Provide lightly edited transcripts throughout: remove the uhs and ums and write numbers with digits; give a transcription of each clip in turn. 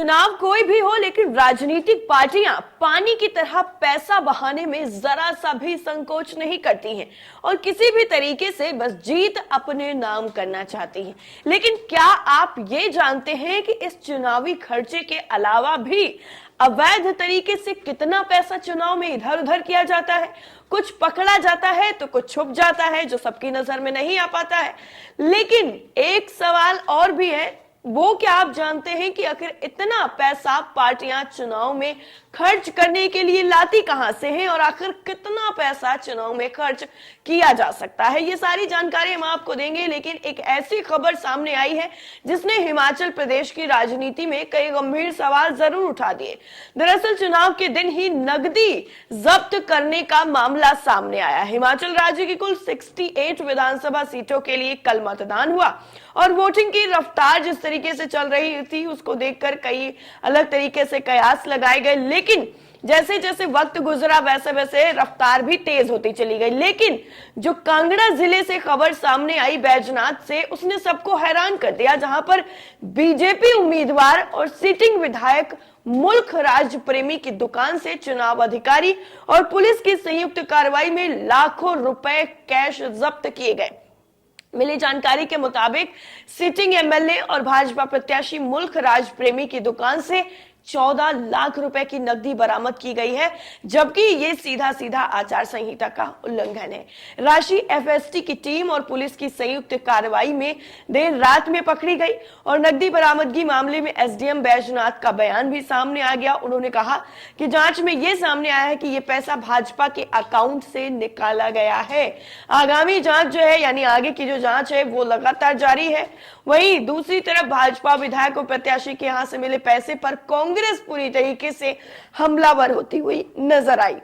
चुनाव कोई भी हो, लेकिन राजनीतिक पार्टियां पानी की तरह पैसा बहाने में जरा सा भी संकोच नहीं करती हैं और किसी भी तरीके से बस जीत अपने नाम करना चाहती हैं। लेकिन क्या आप ये जानते हैं कि इस चुनावी खर्चे के अलावा भी अवैध तरीके से कितना पैसा चुनाव में इधर उधर किया जाता है? कुछ पकड़ा जाता है तो कुछ छुप जाता है जो सबकी नजर में नहीं आ पाता है। लेकिन एक सवाल और भी है, वो क्या आप जानते हैं कि आखिर इतना पैसा पार्टियां चुनाव में खर्च करने के लिए लाती कहां से हैं और आखिर कितना पैसा चुनाव में खर्च किया जा सकता है? ये सारी जानकारी हम आपको देंगे। लेकिन एक ऐसी खबर सामने आई है जिसने हिमाचल प्रदेश की राजनीति में कई गंभीर सवाल जरूर उठा दिए। दरअसल चुनाव के दिन ही नकदी जब्त करने का मामला सामने आया। हिमाचल राज्य की कुल 68 विधानसभा सीटों के लिए कल मतदान हुआ और वोटिंग की रफ्तार जिस तरीके से चल रही थी उसको देखकर कई अलग तरीके से कयास लगाए गए। लेकिन जैसे जैसे वक्त गुजरा वैसे वैसे रफ्तार भी तेज होती चली गई। लेकिन जो कांगड़ा जिले से खबर सामने आई बैजनाथ से, उसने सबको हैरान कर दिया, जहां पर बीजेपी उम्मीदवार और सिटिंग विधायक मुल्क राज प्रेमी की दुकान से चुनाव अधिकारी और पुलिस की संयुक्त कार्रवाई में लाखों रुपए कैश जब्त किए गए। मिली जानकारी के मुताबिक सिटिंग एमएलए और भाजपा प्रत्याशी मुल्क राज प्रेमी की दुकान से 14 लाख रुपए की नकदी बरामद की गई है, जबकि ये सीधा सीधा आचार संहिता का उल्लंघन है। राशि एफएसटी की टीम और पुलिस की संयुक्त कार्रवाई में देर रात में पकड़ी गई और नकदी बरामदगी मामले में एसडीएम बैजनाथ का बयान भी सामने आ गया। उन्होंने कहा कि जांच में यह सामने आया है कि यह पैसा भाजपा के अकाउंट से निकाला गया है। आगामी जांच जो है, यानी आगे की जो जांच है वो लगातार जारी है। वहीं दूसरी तरफ भाजपा विधायक और प्रत्याशी के यहां से मिले पैसे पर कांग्रेस पूरी तरीके से हमलावर होती हुई नजर आई।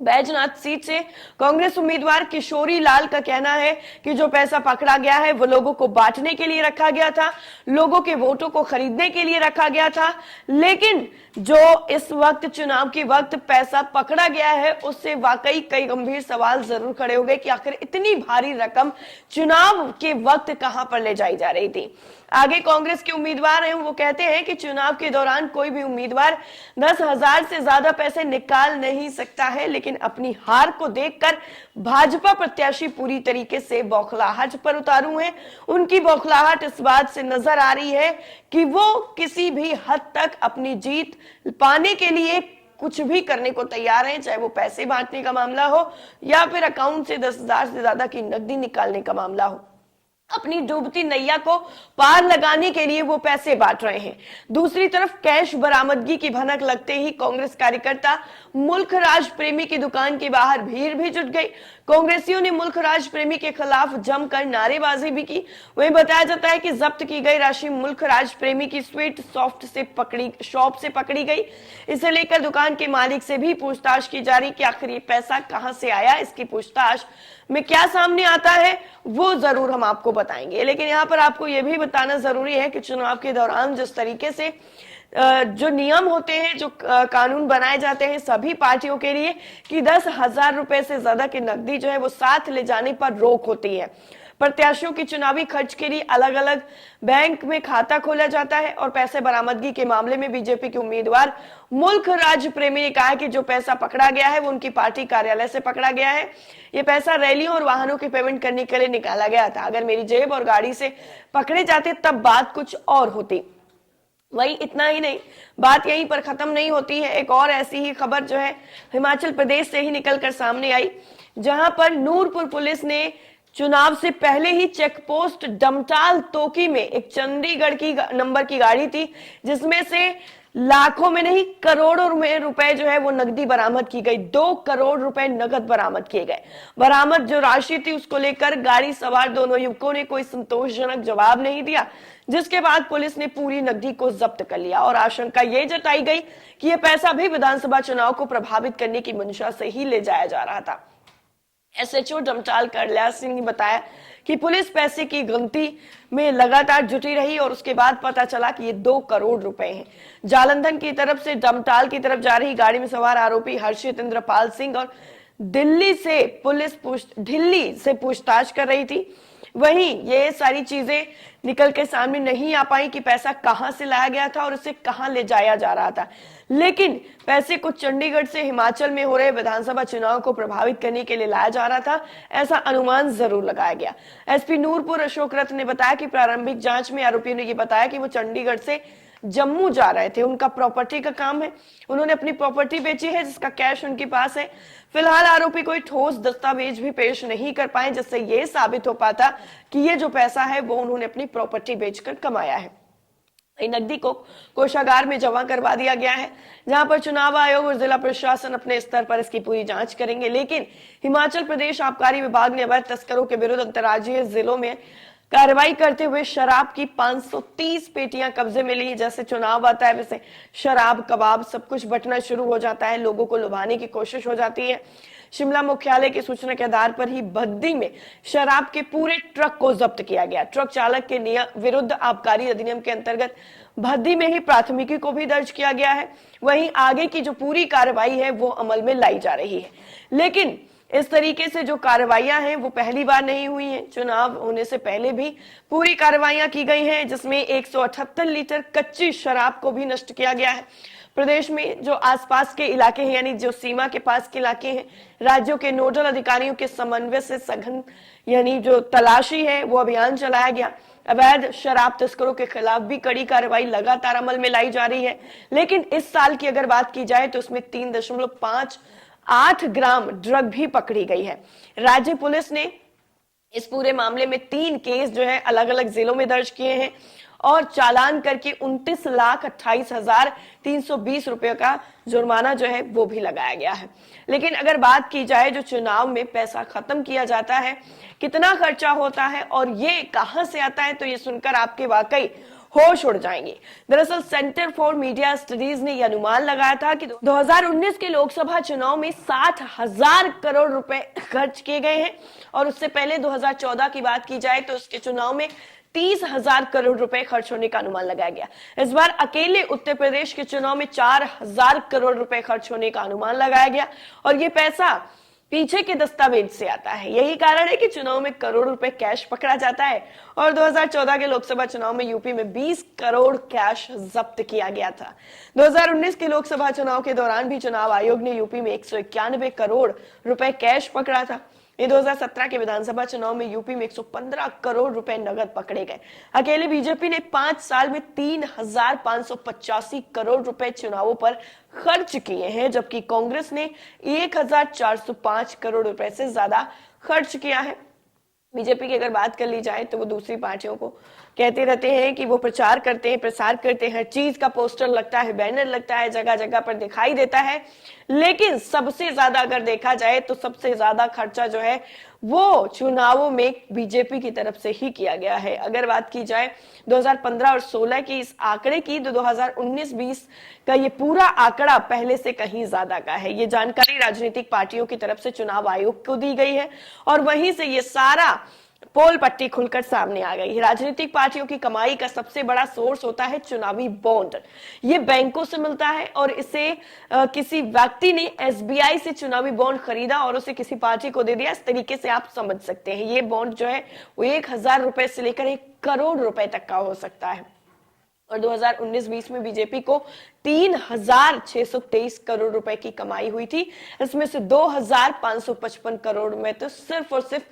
बैजनाथ सीट से कांग्रेस उम्मीदवार किशोरी लाल का कहना है कि जो पैसा पकड़ा गया है वो लोगों को बांटने के लिए रखा गया था, लोगों के वोटों को खरीदने के लिए रखा गया था। लेकिन जो इस वक्त चुनाव के वक्त पैसा पकड़ा गया है उससे वाकई कई गंभीर सवाल जरूर खड़े हो गए कि आखिर इतनी भारी रकम चुनाव के वक्त कहां पर ले जाई जा रही थी। आगे कांग्रेस के उम्मीदवार हैं, वो कहते हैं कि चुनाव के दौरान कोई भी उम्मीदवार 10,000 से ज्यादा पैसे निकाल नहीं सकता है, लेकिन अपनी हार को देखकर भाजपा प्रत्याशी पूरी तरीके से बौखलाहट पर उतारू हैं। उनकी बौखलाहट इस बात से नजर आ रही है कि वो किसी भी हद तक अपनी जीत पाने के लिए कुछ भी करने को तैयार हैं, चाहे वो पैसे बांटने का मामला हो या फिर अकाउंट से 10,000 से ज्यादा की नकदी निकालने का मामला हो। अपनी डूबती नैया को पार लगाने के लिए वो पैसे बांट रहे हैं। दूसरी तरफ कैश बरामदगी की भनक लगते ही कांग्रेस कार्यकर्ता मुल्क राज प्रेमी की दुकान के बाहर भीड़ भी जुट गई। कांग्रेसियों ने मुल्क राज प्रेमी के खिलाफ जमकर नारेबाजी भी की। वहीं बताया जाता है कि जब्त की गई राशि मुल्क राज प्रेमी की स्वीट शॉप से पकड़ी गई। इसे लेकर दुकान के मालिक से भी पूछताछ की जा रही कि आखिर ये पैसा कहां से आया। इसकी पूछताछ में क्या सामने आता है वो जरूर हम आपको बताएंगे। लेकिन यहाँ पर आपको यह भी बताना जरूरी है कि चुनाव के दौरान जिस तरीके से जो नियम होते हैं, जो कानून बनाए जाते हैं सभी पार्टियों के लिए कि 10,000 रुपए से ज्यादा की नकदी जो है वो साथ ले जाने पर रोक होती है। प्रत्याशियों की चुनावी खर्च के लिए अलग अलग बैंक में खाता खोला जाता है और पैसे बरामदगी के मामले में बीजेपी के उम्मीदवार मुल्क राज प्रेमी ने कहा कि जो पैसा पकड़ा गया है वो उनकी पार्टी कार्यालय से पकड़ा गया है। ये पैसा रैलियों और वाहनों की पेमेंट करने के लिए निकाला गया था। अगर मेरी जेब और गाड़ी से पकड़े जाते तब बात कुछ और होती। वही इतना ही नहीं, बात यहीं पर खत्म नहीं होती है। एक और ऐसी ही खबर जो है हिमाचल प्रदेश से ही निकलकर सामने आई, जहां पर नूरपुर पुलिस ने चुनाव से पहले ही चेक पोस्ट डमटाल तोकी में एक चंडीगढ़ की नंबर की गाड़ी थी, जिसमें से लाखों में नहीं करोड़ों में रुपए जो है वो नकदी बरामद की गई। 2 करोड़ रुपए नकद बरामद किए गए। बरामद जो राशि थी उसको लेकर गाड़ी सवार दोनों युवकों ने कोई संतोषजनक जवाब नहीं दिया, जिसके बाद पुलिस ने पूरी नकदी को जब्त कर लिया और आशंका ये जताई गई कि यह पैसा भी विधानसभा चुनाव को प्रभावित करने की मंशा से ही ले जाया जा रहा था। एसएचओ डमटाल करल्याल सिंह ने बताया कि पुलिस पैसे की गिनती में लगातार जुटी रही और उसके बाद पता चला कि ये 2 करोड़ रुपए हैं। जालंधर की तरफ से डमटाल की तरफ जा रही गाड़ी में सवार आरोपी हर्षित इंद्रपाल सिंह और ढिल्ली से पूछताछ कर रही थी। वहीं ये सारी चीजें निकल के सामने नहीं आ पाई कि पैसा कहां से लाया गया था और उसे कहां ले जाया जा रहा था। लेकिन पैसे को चंडीगढ़ से हिमाचल में हो रहे विधानसभा चुनाव को प्रभावित करने के लिए लाया जा रहा था, ऐसा अनुमान जरूर लगाया गया। एसपी नूरपुर अशोक रथ ने बताया कि प्रारंभिक जांच में आरोपियों ने यह बताया कि वो चंडीगढ़ से जम्मू जा रहे थे। उनका प्रॉपर्टी का काम है, उन्होंने अपनी प्रॉपर्टी बेची है जिसका कैश उनके पास है। फिलहाल आरोपी कोई ठोस दस्तावेज भी पेश नहीं कर पाए जिससे यह साबित हो पाता कि ये जो पैसा है वो उन्होंने अपनी प्रॉपर्टी बेचकर कमाया है। नकदी को कोषागार में जमा करवा दिया गया है, जहां पर चुनाव आयोग और जिला प्रशासन अपने स्तर पर इसकी पूरी जांच करेंगे। लेकिन हिमाचल प्रदेश आबकारी विभाग ने अवैध तस्करों के विरुद्ध अंतर्राज्यीय जिलों में कार्रवाई करते हुए शराब की 530 पेटियां कब्जे में ली। जैसे चुनाव आता है वैसे शराब, कबाब सब कुछ बंटना शुरू हो जाता है, लोगों को लुभाने की कोशिश हो जाती है। शिमला मुख्यालय की सूचना के आधार पर ही बद्दी में शराब के पूरे ट्रक को जब्त किया गया। ट्रक चालक के विरुद्ध आबकारी अधिनियम के अंतर्गत भद्दी में ही प्राथमिकी को भी दर्ज किया गया है। वहीं आगे की जो पूरी कार्रवाई है वो अमल में लाई जा रही है। लेकिन इस तरीके से जो कार्रवाइयां हैं वो पहली बार नहीं हुई हैं। चुनाव होने से पहले भी पूरी कार्रवाइयां की गई हैं, जिसमें 178 लीटर कच्ची शराब को भी नष्ट किया गया है। प्रदेश में जो आसपास के इलाके हैं, यानी जो सीमा के पास के इलाके हैं, राज्यों के नोडल अधिकारियों के समन्वय से सघन यानी जो तलाशी है वो अभियान चलाया गया। अवैध शराब तस्करों के खिलाफ भी कड़ी कार्रवाई लगातार अमल में लाई जा रही है। लेकिन इस साल की अगर बात की जाए तो उसमें 3.58 ग्राम ड्रग भी पकड़ी गई है। राज्य पुलिस ने इस पूरे मामले में 3 केस जो है अलग अलग जिलों में दर्ज किए हैं और चालान करके 29,28,320 रुपए का जुर्माना जो है वो भी लगाया गया है। लेकिन अगर बात की जाए जो चुनाव में पैसा खत्म किया जाता है, कितना खर्चा होता है और ये कहां से आता है, तो ये सुनकर आपके वाकई होश उड़ जाएंगे। दरअसल सेंटर फॉर मीडिया स्टडीज ने यह अनुमान लगाया था कि 2019 के लोकसभा चुनाव में 60,000 करोड़ रुपए खर्च किए गए हैं और उससे पहले 2014 की बात की जाए तो उसके चुनाव में 30,000 करोड़ रुपए खर्च होने का अनुमान लगाया गया। इस बार अकेले उत्तर प्रदेश के चुनाव में 4,000 करोड़ रुपए खर्च होने का अनुमान लगाया गया और ये पैसा पीछे के दस्तावेज से आता है। यही कारण है कि चुनाव में करोड़ रुपए कैश पकड़ा जाता है और 2014 के लोकसभा चुनाव में यूपी में 20 करोड़ कैश जब्त किया गया था। 2019 के लोकसभा चुनाव के दौरान भी चुनाव आयोग ने यूपी में 191 करोड़ रुपए कैश पकड़ा था। ये 2017 के विधानसभा चुनाव में यूपी में 115 करोड़ रुपए नगद पकड़े गए। अकेले बीजेपी ने 5 साल में 3,585 करोड़ रुपए चुनावों पर खर्च किए हैं, जबकि कांग्रेस ने 1,405 करोड़ रुपए से ज्यादा खर्च किया है। बीजेपी की अगर बात कर ली जाए तो वो दूसरी पार्टियों को कहते रहते हैं कि वो प्रचार करते हैं, प्रसार करते हैं, हर चीज का पोस्टर लगता है, बैनर लगता है, जगह जगह पर दिखाई देता है। लेकिन सबसे ज्यादा अगर देखा जाए तो सबसे ज्यादा खर्चा जो है वो चुनावों में बीजेपी की तरफ से ही किया गया है। अगर बात की जाए 2015 और 16 की इस आंकड़े की तो 2019-20 का ये पूरा आंकड़ा पहले से कहीं ज्यादा का है। ये जानकारी राजनीतिक पार्टियों की तरफ से चुनाव आयोग को दी गई है और वहीं से ये सारा पोल पट्टी खुलकर सामने आ गई है। राजनीतिक पार्टियों की कमाई का सबसे बड़ा सोर्स होता है चुनावी बॉन्ड। ये बैंकों से मिलता है और इसे किसी व्यक्ति ने एसबीआई से चुनावी बॉन्ड खरीदा और उसे किसी पार्टी को दे दिया। इस तरीके से आप समझ सकते हैं ये बॉन्ड जो है वो 1,000 रुपए से लेकर 1 करोड़ रुपए तक का हो सकता है। और 2019-20 में बीजेपी को 3,623 करोड़ रुपए की कमाई हुई थी। इसमें से 2,555 करोड़ में तो सिर्फ और सिर्फ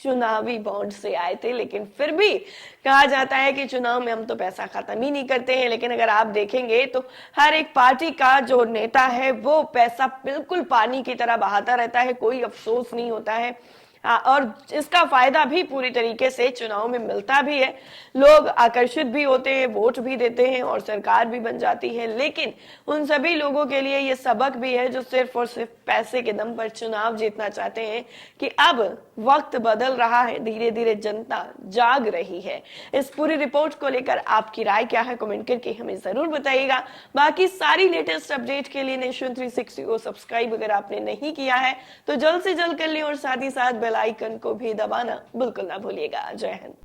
चुनावी बॉन्ड से आए थे। लेकिन फिर भी कहा जाता है कि चुनाव में हम तो पैसा खत्म ही नहीं करते हैं। लेकिन अगर आप देखेंगे तो हर एक पार्टी का जो नेता है वो पैसा बिल्कुल पानी की तरह बहाता रहता है, कोई अफसोस नहीं होता है और इसका फायदा भी पूरी तरीके से चुनाव में मिलता भी है। लोग आकर्षित भी होते हैं, वोट भी देते हैं और सरकार भी बन जाती है। लेकिन उन सभी लोगों के लिए ये सबक भी है जो सिर्फ और सिर्फ पैसे के दम पर चुनाव जीतना चाहते हैं कि अब वक्त बदल रहा है, धीरे धीरे जनता जाग रही है। इस पूरी रिपोर्ट को लेकर आपकी राय क्या है, कमेंट करके हमें जरूर बताइएगा। बाकी सारी लेटेस्ट अपडेट के लिए नेशन 360 को सब्सक्राइब अगर आपने नहीं किया है तो जल्द से जल्द कर लिया और साथ ही साथ बेल आइकन को भी दबाना बिल्कुल ना भूलिएगा। जय हिंद।